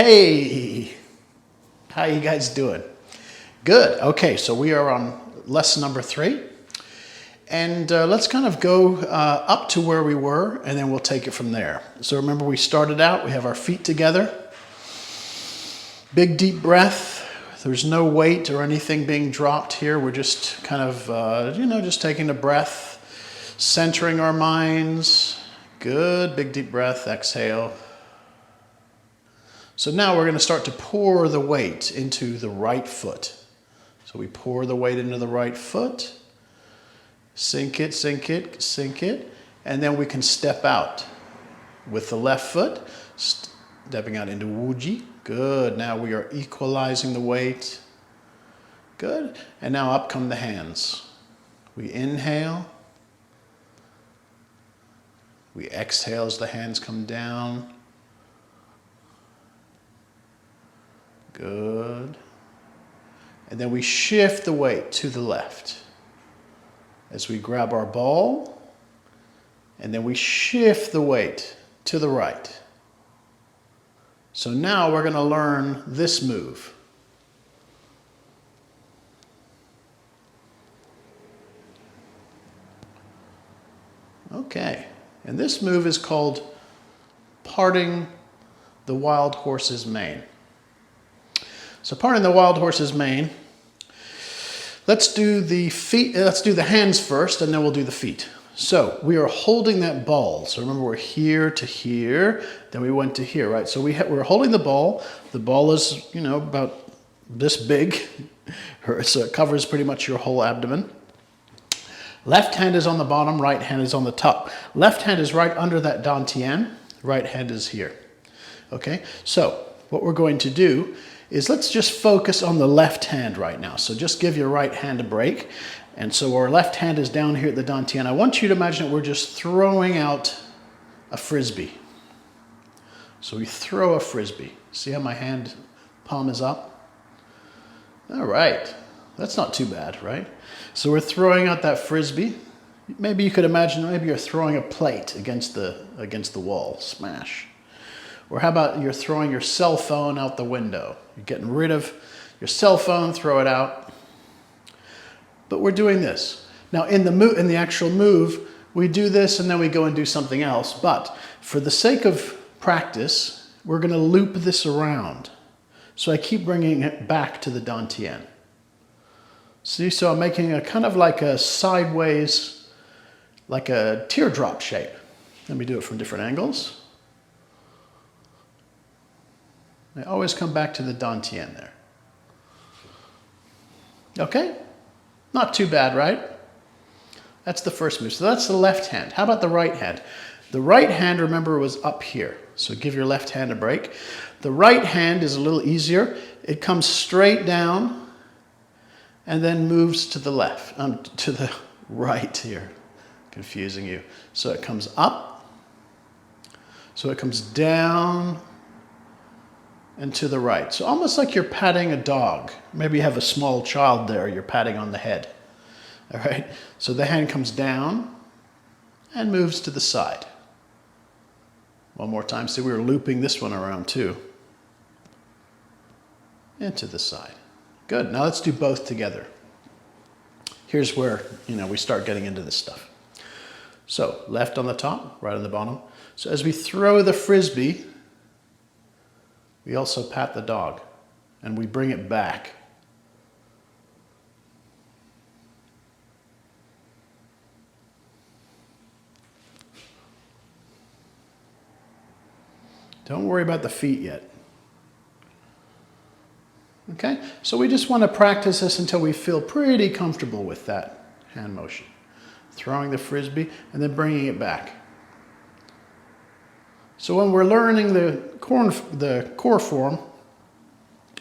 Hey, how you guys doing? Good. Okay, so we are on lesson number 3. And let's kind of go up to where we were, and then we'll take it from there. So remember, we started out, we have our feet together. Big, deep breath. There's no weight or anything being dropped here. We're just kind of, just taking a breath, centering our minds. Good, big, deep breath, exhale. So now we're going to start to pour the weight into the right foot. So we pour the weight into the right foot. Sink it, sink it, sink it. And then we can step out with the left foot, stepping out into Wuji. Good. Now we are equalizing the weight. Good. And now up come the hands. We inhale. We exhale as the hands come down. Good. And then we shift the weight to the left as we grab our ball, and then we shift the weight to the right. So now we're going to learn this move. Okay, and this move is called parting the wild horse's mane. So parting the wild horse's mane, let's do the feet, let's do the hands first, and then we'll do the feet. So we are holding that ball. So remember, we're here to here, then we went to here, right? So we're holding the ball. The ball is, about this big, so it covers pretty much your whole abdomen. Left hand is on the bottom, right hand is on the top. Left hand is right under that dantian, right hand is here. Okay, so what we're going to do is let's just focus on the left hand right now. So just give your right hand a break. And so our left hand is down here at the dantian. I want you to imagine that we're just throwing out a frisbee. So we throw a frisbee. See how my hand palm is up? All right, that's not too bad, right? So we're throwing out that frisbee. Maybe you could imagine, maybe you're throwing a plate against the wall, smash. Or how about you're throwing your cell phone out the window? You're getting rid of your cell phone, throw it out. But we're doing this. Now in the actual move, we do this and then we go and do something else. But for the sake of practice, we're going to loop this around. So I keep bringing it back to the dantian. See, so I'm making a kind of like a sideways, like a teardrop shape. Let me do it from different angles. I always come back to the dantian there. Okay? Not too bad, right? That's the first move. So that's the left hand. How about the right hand? The right hand, remember, was up here. So give your left hand a break. The right hand is a little easier. It comes straight down and then moves to the left, to the right here. Confusing you. So it comes up. So it comes down and to the right. So almost like you're patting a dog. Maybe you have a small child there, you're patting on the head. All right, so the hand comes down and moves to the side. One more time. See, we were looping this one around too. And to the side. Good, now let's do both together. Here's where, we start getting into this stuff. So left on the top, right on the bottom. So as we throw the frisbee, we also pat the dog, and we bring it back. Don't worry about the feet yet. Okay, so we just want to practice this until we feel pretty comfortable with that hand motion. Throwing the frisbee and then bringing it back. So when we're learning the core form,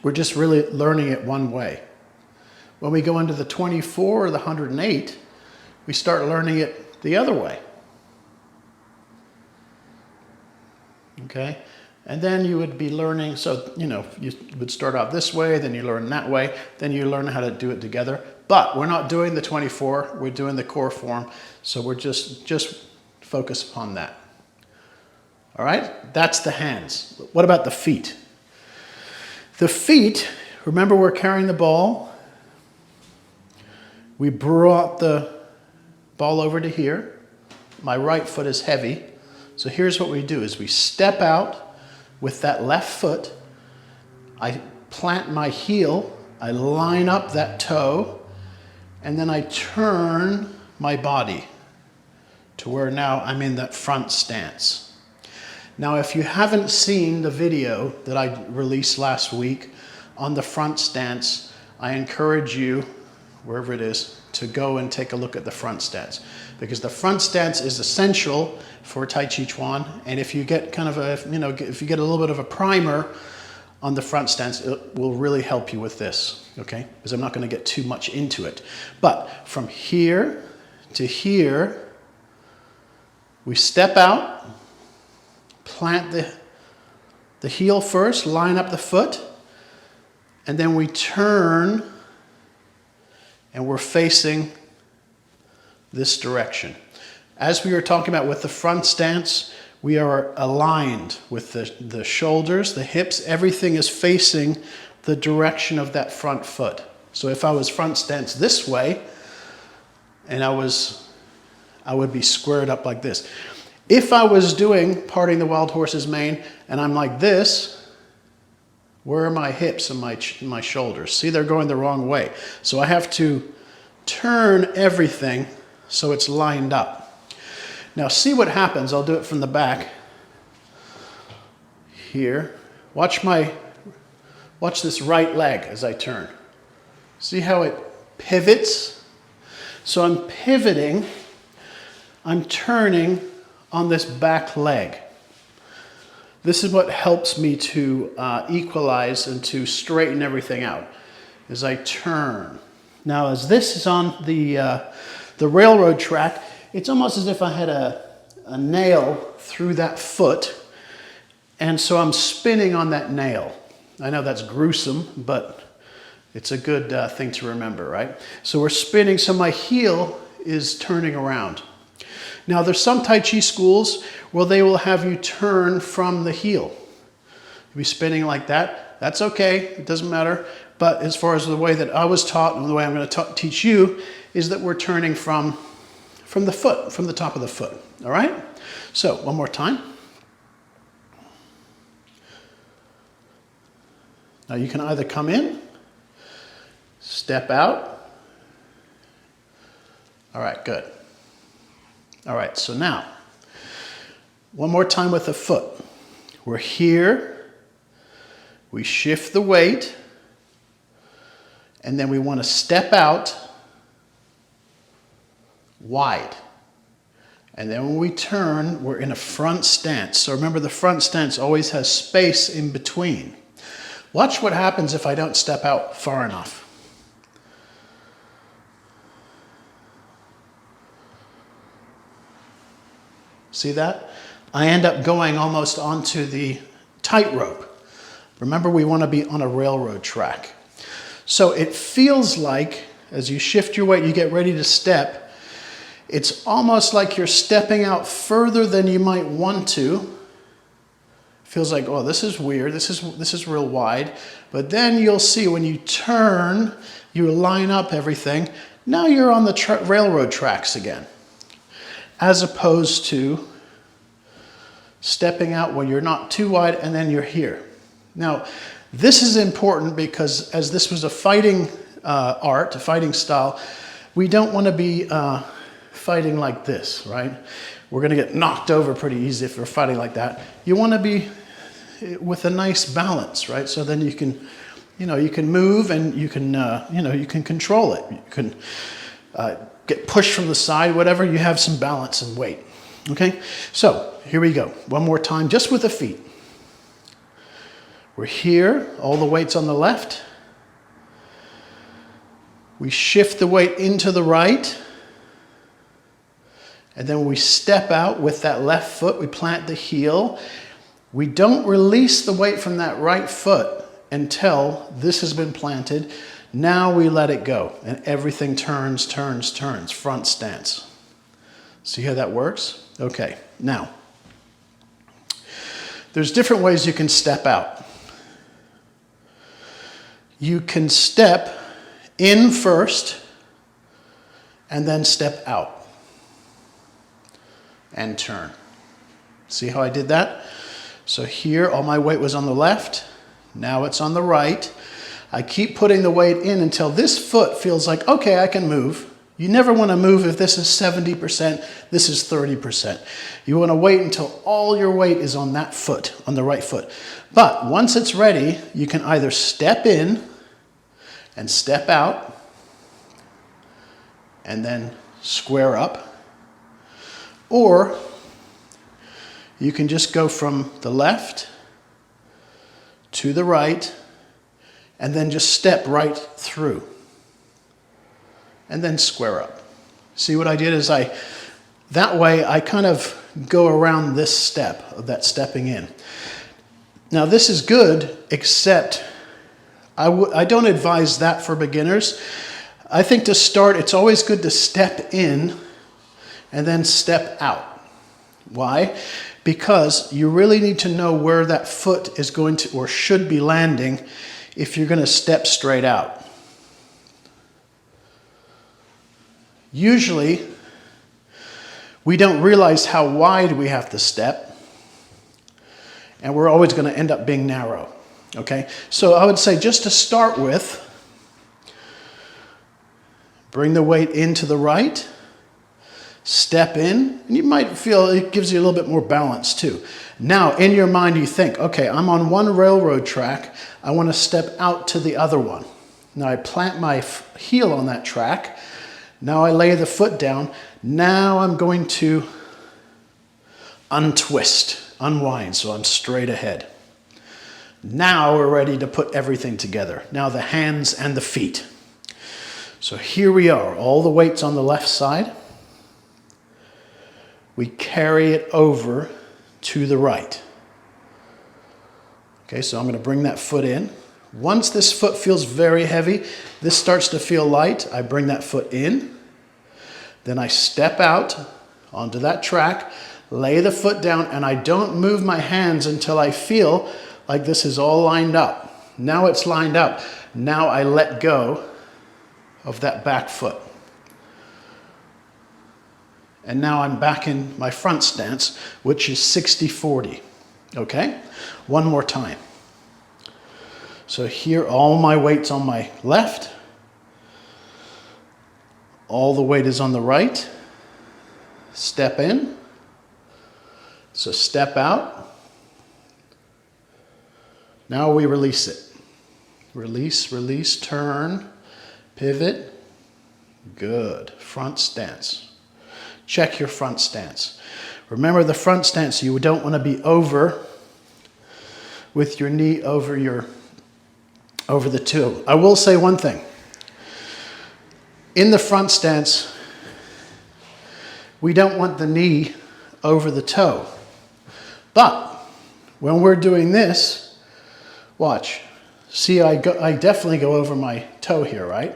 we're just really learning it one way. When we go into the 24 or the 108, we start learning it the other way. Okay? And then you would be learning, so, you would start out this way, then you learn that way, then you learn how to do it together. But we're not doing the 24, we're doing the core form, so we're just focus upon that. All right, that's the hands. What about the feet? The feet, remember we're carrying the ball. We brought the ball over to here. My right foot is heavy. So here's what we do is we step out with that left foot. I plant my heel. I line up that toe. And then I turn my body to where now I'm in that front stance. Now, if you haven't seen the video that I released last week on the front stance, I encourage you, wherever it is, to go and take a look at the front stance, because the front stance is essential for Tai Chi Ch'uan. And if you get kind of a, if you get a little bit of a primer on the front stance, it will really help you with this, okay? Because I'm not going to get too much into it. But from here to here, we step out, plant the heel first, line up the foot, and then we turn and we're facing this direction. As we were talking about with the front stance, we are aligned with the shoulders, the hips, everything is facing the direction of that front foot. So if I was front stance this way, and I would be squared up like this. If I was doing parting the wild horse's mane and I'm like this, where are my hips and my shoulders? See, they're going the wrong way. So I have to turn everything so it's lined up. Now see what happens. I'll do it from the back. Here. Watch this right leg as I turn. See how it pivots? So I'm pivoting. I'm turning on this back leg. This is what helps me to equalize and to straighten everything out, as I turn. Now, as this is on the railroad track, it's almost as if I had a nail through that foot, and so I'm spinning on that nail. I know that's gruesome, but it's a good thing to remember, right? So we're spinning, so my heel is turning around. Now, there's some Tai Chi schools where they will have you turn from the heel. You'll be spinning like that. That's okay, it doesn't matter. But as far as the way that I was taught and the way I'm going to teach you is that we're turning from the foot, from the top of the foot. All right? So, one more time. Now you can either come in, step out. All right, good. All right, so now, one more time with the foot. We're here, we shift the weight, and then we want to step out wide. And then when we turn, we're in a front stance. So remember, the front stance always has space in between. Watch what happens if I don't step out far enough. See that? I end up going almost onto the tightrope. Remember, we want to be on a railroad track. So it feels like, as you shift your weight, you get ready to step, it's almost like you're stepping out further than you might want to. Feels like, oh, this is weird, this is real wide. But then you'll see when you turn, you line up everything, now you're on the railroad tracks again. As opposed to stepping out when you're not too wide and then you're here. Now, this is important because as this was a fighting art, a fighting style, we don't want to be fighting like this, right? We're going to get knocked over pretty easy if we're fighting like that. You want to be with a nice balance, right? So then you can, you can move and you can, you can control it. You can get pushed from the side, whatever. You have some balance and weight. Okay, so here we go. One more time, just with the feet. We're here, all the weight's on the left. We shift the weight into the right. And then we step out with that left foot, we plant the heel. We don't release the weight from that right foot until this has been planted. Now we let it go, and everything turns, turns, turns, front stance. See how that works? Okay, now, there's different ways you can step out. you can step in first and then step out and turn. See how I did that? So here, all my weight was on the left. Now it's on the right. I keep putting the weight in until this foot feels like, okay, I can move. You never want to move if this is 70%, this is 30%. You want to wait until all your weight is on that foot, on the right foot. But once it's ready, you can either step in and step out and then square up, or you can just go from the left to the right and then just step right through and then square up. See what I did is that way I kind of go around this step of that stepping in. Now this is good, except I don't advise that for beginners. I think to start, it's always good to step in and then step out. Why? Because you really need to know where that foot is going to or should be landing if you're going to step straight out. Usually, we don't realize how wide we have to step, and we're always going to end up being narrow. Okay? So I would say just to start with, bring the weight into the right, step in, and you might feel it gives you a little bit more balance too. Now, in your mind, you think, okay, I'm on one railroad track. I want to step out to the other one. Now, I plant my heel on that track. Now, I lay the foot down. Now, I'm going to untwist, unwind, so I'm straight ahead. Now, we're ready to put everything together. Now, the hands and the feet. So here we are. All the weight's on the left side. We carry it over to the right. Okay, so I'm going to bring that foot in. Once this foot feels very heavy, this starts to feel light, I bring that foot in. Then I step out onto that track, lay the foot down, and I don't move my hands until I feel like this is all lined up. Now it's lined up. Now I let go of that back foot. And now I'm back in my front stance, which is 60-40. Okay? One more time. So here, all my weight's on my left. All the weight is on the right. Step in. So step out. Now we release it. Release, release, turn, pivot. Good. Front stance. Check your front stance. Remember the front stance, you don't want to be over with your knee over the toe. I will say one thing. In the front stance, we don't want the knee over the toe. But when we're doing this, watch. See, I definitely go over my toe here, right?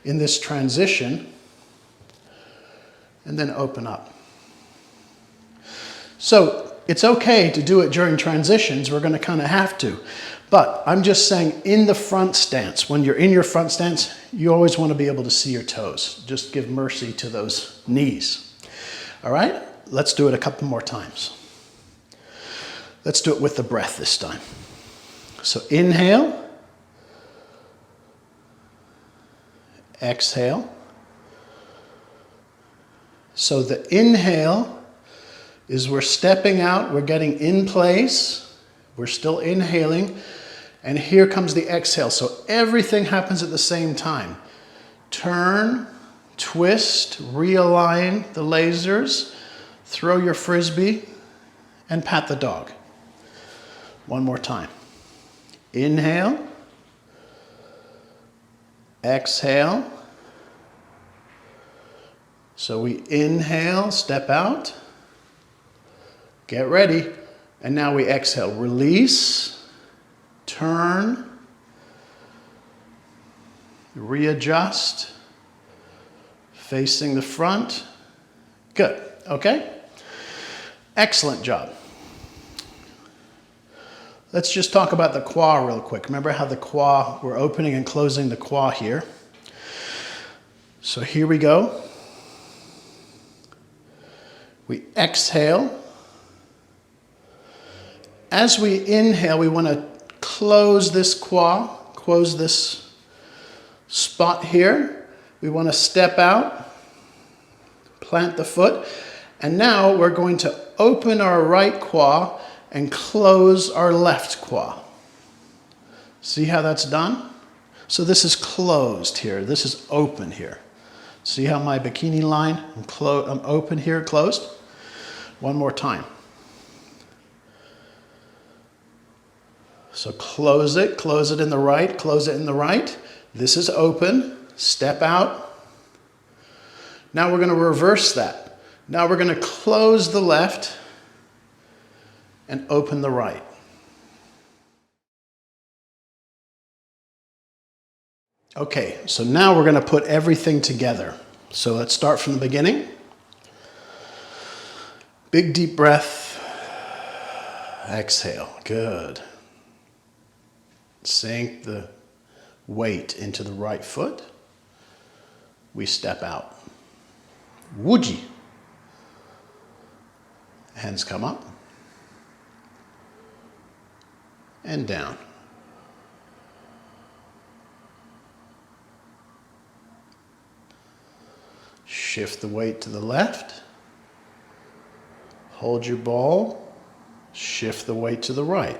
In this transition, and then open up. So it's okay to do it during transitions. We're going to kind of have to. But I'm just saying in the front stance, when you're in your front stance, you always want to be able to see your toes. Just give mercy to those knees. All right? Let's do it a couple more times. Let's do it with the breath this time. So inhale. Exhale. So the inhale is we're stepping out, we're getting in place, we're still inhaling, and here comes the exhale. So everything happens at the same time. Turn, twist, realign the lasers, throw your frisbee, and pat the dog. One more time. Inhale, exhale. So we inhale, step out, get ready, and now we exhale. Release, turn, readjust, facing the front. Good, okay? Excellent job. Let's just talk about the kwa real quick. Remember how the kwa, we're opening and closing the kwa here. So here we go. We exhale. As we inhale, we want to close this kwa, close this spot here. We want to step out, plant the foot, and now we're going to open our right kwa and close our left kwa. See how that's done? So this is closed here. This is open here. See how my bikini line, I'm open here, closed? One more time. So close it in the right, close it in the right. This is open, step out. Now we're going to reverse that. Now we're going to close the left and open the right. Okay, so now we're going to put everything together. So let's start from the beginning. Big deep breath. Exhale. Good. Sink the weight into the right foot. We step out. Wuji. Hands come up. And down. Shift the weight to the left. Hold your ball. Shift the weight to the right.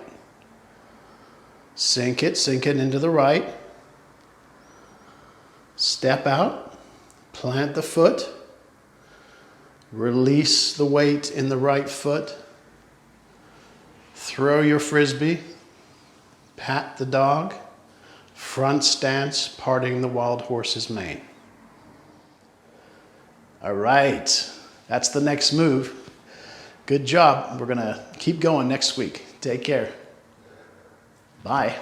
Sink it into the right. Step out. Plant the foot. Release the weight in the right foot. Throw your frisbee. Pat the dog. Front stance, parting the wild horse's mane. All right, that's the next move. Good job. We're going to keep going next week. Take care. Bye.